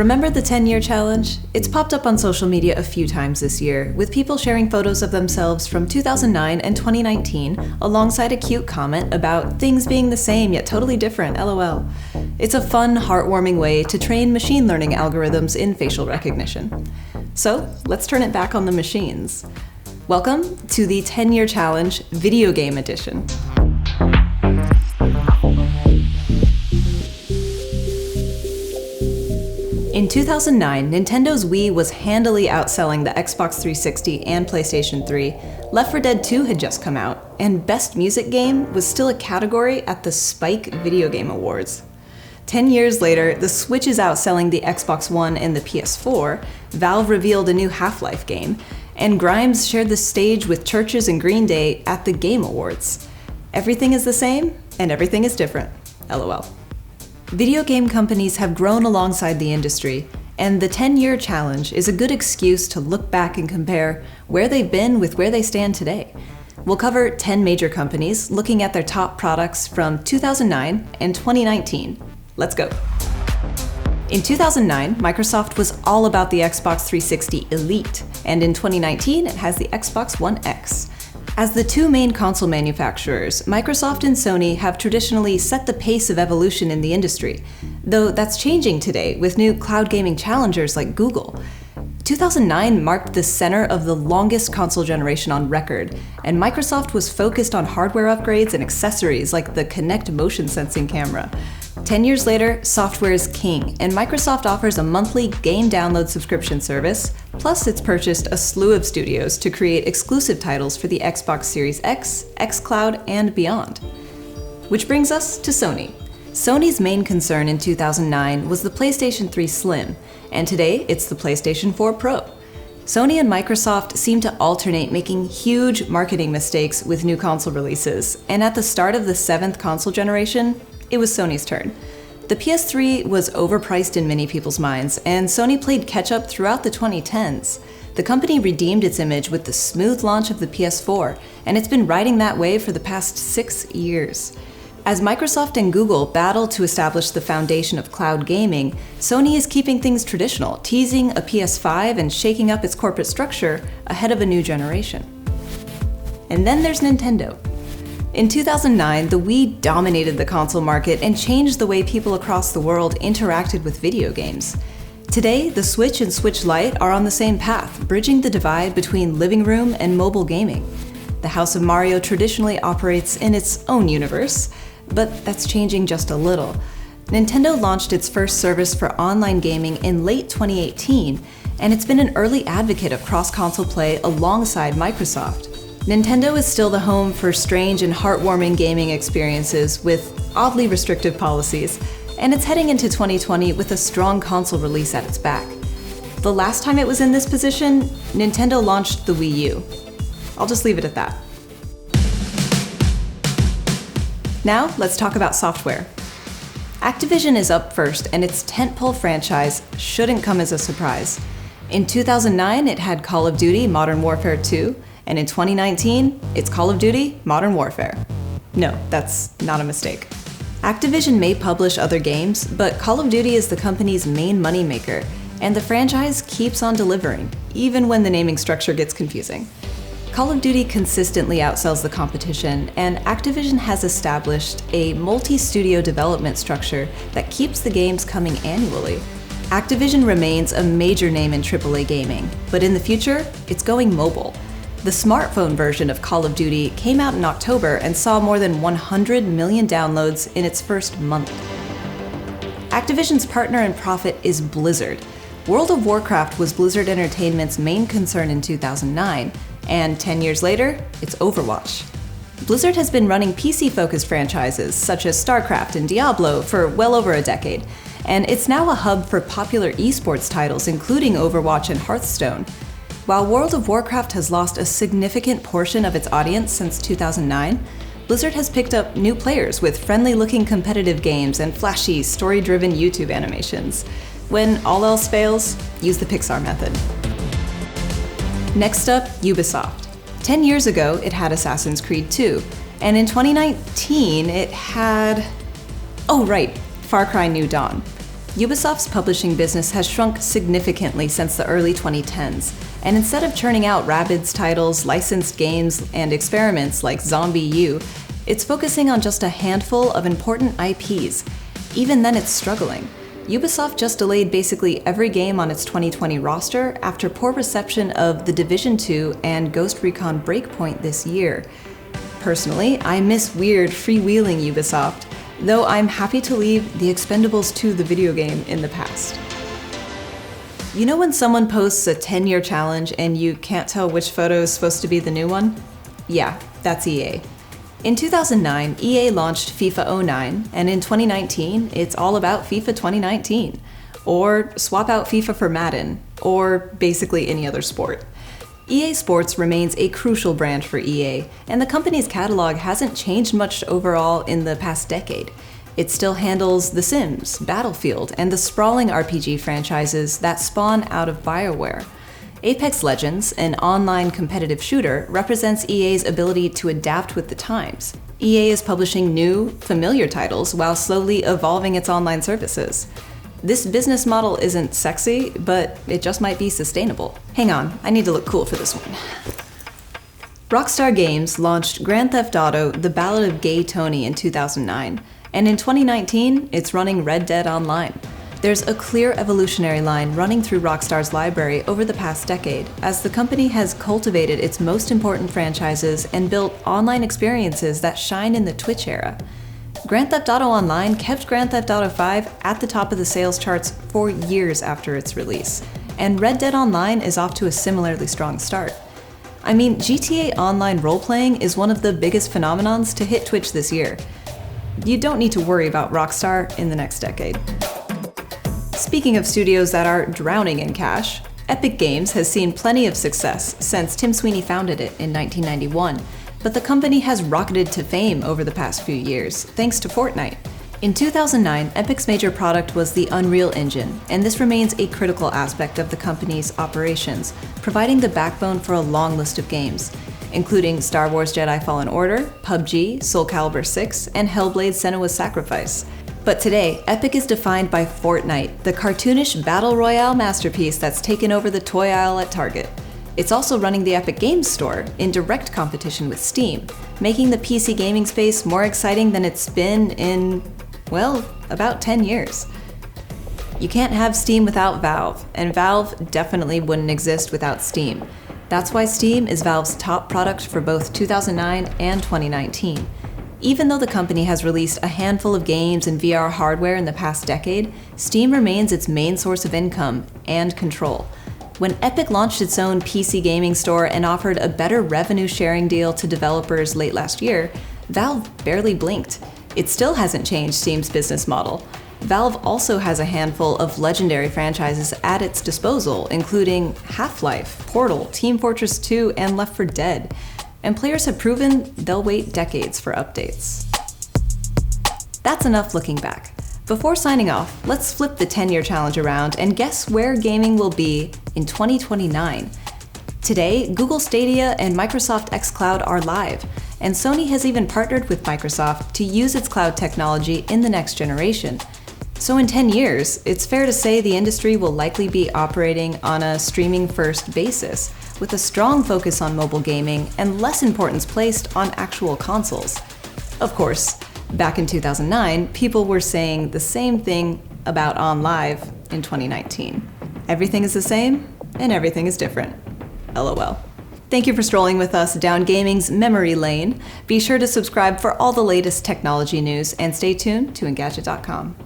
Remember the 10-year challenge? It's popped up on social media a few times this year, with people sharing photos of themselves from 2009 and 2019, alongside a cute comment about things being the same yet totally different, LOL. It's a fun, heartwarming way to train machine learning algorithms in facial recognition. So, let's turn it back on the machines. Welcome to the 10-year challenge video game edition. In 2009, Nintendo's Wii was handily outselling the Xbox 360 and PlayStation 3. Left 4 Dead 2 had just come out, and Best Music Game was still a category at the Spike Video Game Awards. 10 years later, the Switch is outselling the Xbox One and the PS4, Valve revealed a new Half-Life game, and Grimes shared the stage with Churches and Green Day at the Game Awards. Everything is the same, and everything is different. LOL. Video game companies have grown alongside the industry, and the 10-year challenge is a good excuse to look back and compare where they've been with where they stand today. We'll cover 10 major companies, looking at their top products from 2009 and 2019. Let's go. In 2009, Microsoft was all about the Xbox 360 Elite, and in 2019, it has the Xbox One X. As the two main console manufacturers, Microsoft and Sony have traditionally set the pace of evolution in the industry, though that's changing today with new cloud gaming challengers like Google. 2009 marked the center of the longest console generation on record, and Microsoft was focused on hardware upgrades and accessories like the Kinect motion sensing camera. 10 years later, software is king, and Microsoft offers a monthly game download subscription service, plus it's purchased a slew of studios to create exclusive titles for the Xbox Series X, xCloud, and beyond. Which brings us to Sony. Sony's main concern in 2009 was the PlayStation 3 Slim, and today it's the PlayStation 4 Pro. Sony and Microsoft seem to alternate making huge marketing mistakes with new console releases, and at the start of the 7th console generation, it was Sony's turn. The PS3 was overpriced in many people's minds, and Sony played catch-up throughout the 2010s. The company redeemed its image with the smooth launch of the PS4, and it's been riding that wave for the past 6 years. As Microsoft and Google battle to establish the foundation of cloud gaming, Sony is keeping things traditional, teasing a PS5 and shaking up its corporate structure ahead of a new generation. And then there's Nintendo. In 2009, the Wii dominated the console market and changed the way people across the world interacted with video games. Today, the Switch and Switch Lite are on the same path, bridging the divide between living room and mobile gaming. The House of Mario traditionally operates in its own universe, but that's changing just a little. Nintendo launched its first service for online gaming in late 2018, and it's been an early advocate of cross-console play alongside Microsoft. Nintendo is still the home for strange and heartwarming gaming experiences with oddly restrictive policies, and it's heading into 2020 with a strong console release at its back. The last time it was in this position, Nintendo launched the Wii U. I'll just leave it at that. Now, let's talk about software. Activision is up first, and its tentpole franchise shouldn't come as a surprise. In 2009, it had Call of Duty Modern Warfare 2, and in 2019, it's Call of Duty Modern Warfare. No, that's not a mistake. Activision may publish other games, but Call of Duty is the company's main moneymaker, and the franchise keeps on delivering, even when the naming structure gets confusing. Call of Duty consistently outsells the competition, and Activision has established a multi-studio development structure that keeps the games coming annually. Activision remains a major name in AAA gaming, but in the future, it's going mobile. The smartphone version of Call of Duty came out in October and saw more than 100 million downloads in its first month. Activision's partner in profit is Blizzard. World of Warcraft was Blizzard Entertainment's main concern in 2009, and 10 years later, it's Overwatch. Blizzard has been running PC-focused franchises such as StarCraft and Diablo for well over a decade, and it's now a hub for popular esports titles including Overwatch and Hearthstone. While World of Warcraft has lost a significant portion of its audience since 2009, Blizzard has picked up new players with friendly-looking competitive games and flashy, story-driven YouTube animations. When all else fails, use the Pixar method. Next up, Ubisoft. 10 years ago, it had Assassin's Creed 2, and in 2019, it had... Far Cry New Dawn. Ubisoft's publishing business has shrunk significantly since the early 2010s, and instead of churning out Rabbids titles, licensed games, and experiments like Zombie U, it's focusing on just a handful of important IPs. Even then, it's struggling. Ubisoft just delayed basically every game on its 2020 roster after poor reception of The Division 2 and Ghost Recon Breakpoint this year. Personally, I miss weird, freewheeling Ubisoft, though I'm happy to leave The Expendables 2 the video game in the past. You know when someone posts a 10-year challenge and you can't tell which photo is supposed to be the new one? Yeah, that's EA. In 2009, EA launched FIFA 09, and in 2019, it's all about FIFA 2019. Or swap out FIFA for Madden, or basically any other sport. EA Sports remains a crucial brand for EA, and the company's catalog hasn't changed much overall in the past decade. It still handles The Sims, Battlefield, and the sprawling RPG franchises that spawn out of BioWare. Apex Legends, an online competitive shooter, represents EA's ability to adapt with the times. EA is publishing new, familiar titles while slowly evolving its online services. This business model isn't sexy, but it just might be sustainable. Hang on, I need to look cool for this one. Rockstar Games launched Grand Theft Auto: The Ballad of Gay Tony in 2009, and in 2019, it's running Red Dead Online. There's a clear evolutionary line running through Rockstar's library over the past decade, as the company has cultivated its most important franchises and built online experiences that shine in the Twitch era. Grand Theft Auto Online kept Grand Theft Auto 5 at the top of the sales charts for years after its release, and Red Dead Online is off to a similarly strong start. I mean, GTA Online role-playing is one of the biggest phenomenons to hit Twitch this year. You don't need to worry about Rockstar in the next decade. Speaking of studios that are drowning in cash, Epic Games has seen plenty of success since Tim Sweeney founded it in 1991, but the company has rocketed to fame over the past few years, thanks to Fortnite. In 2009, Epic's major product was the Unreal Engine, and this remains a critical aspect of the company's operations, providing the backbone for a long list of games, including Star Wars Jedi Fallen Order, PUBG, Soul Calibur 6, and Hellblade: Senua's Sacrifice. But today, Epic is defined by Fortnite, the cartoonish battle royale masterpiece that's taken over the toy aisle at Target. It's also running the Epic Games Store in direct competition with Steam, making the PC gaming space more exciting than it's been in, well, about 10 years. You can't have Steam without Valve, and Valve definitely wouldn't exist without Steam. That's why Steam is Valve's top product for both 2009 and 2019. Even though the company has released a handful of games and VR hardware in the past decade, Steam remains its main source of income and control. When Epic launched its own PC gaming store and offered a better revenue sharing deal to developers late last year, Valve barely blinked. It still hasn't changed Steam's business model. Valve also has a handful of legendary franchises at its disposal, including Half-Life, Portal, Team Fortress 2, and Left 4 Dead. And players have proven they'll wait decades for updates. That's enough looking back. Before signing off, let's flip the 10-year challenge around and guess where gaming will be in 2029. Today, Google Stadia and Microsoft xCloud are live, and Sony has even partnered with Microsoft to use its cloud technology in the next generation. So in 10 years, it's fair to say the industry will likely be operating on a streaming-first basis, with a strong focus on mobile gaming and less importance placed on actual consoles. Of course, back in 2009, people were saying the same thing about OnLive in 2019. Everything is the same, and everything is different. LOL. Thank you for strolling with us down gaming's memory lane. Be sure to subscribe for all the latest technology news, and stay tuned to Engadget.com.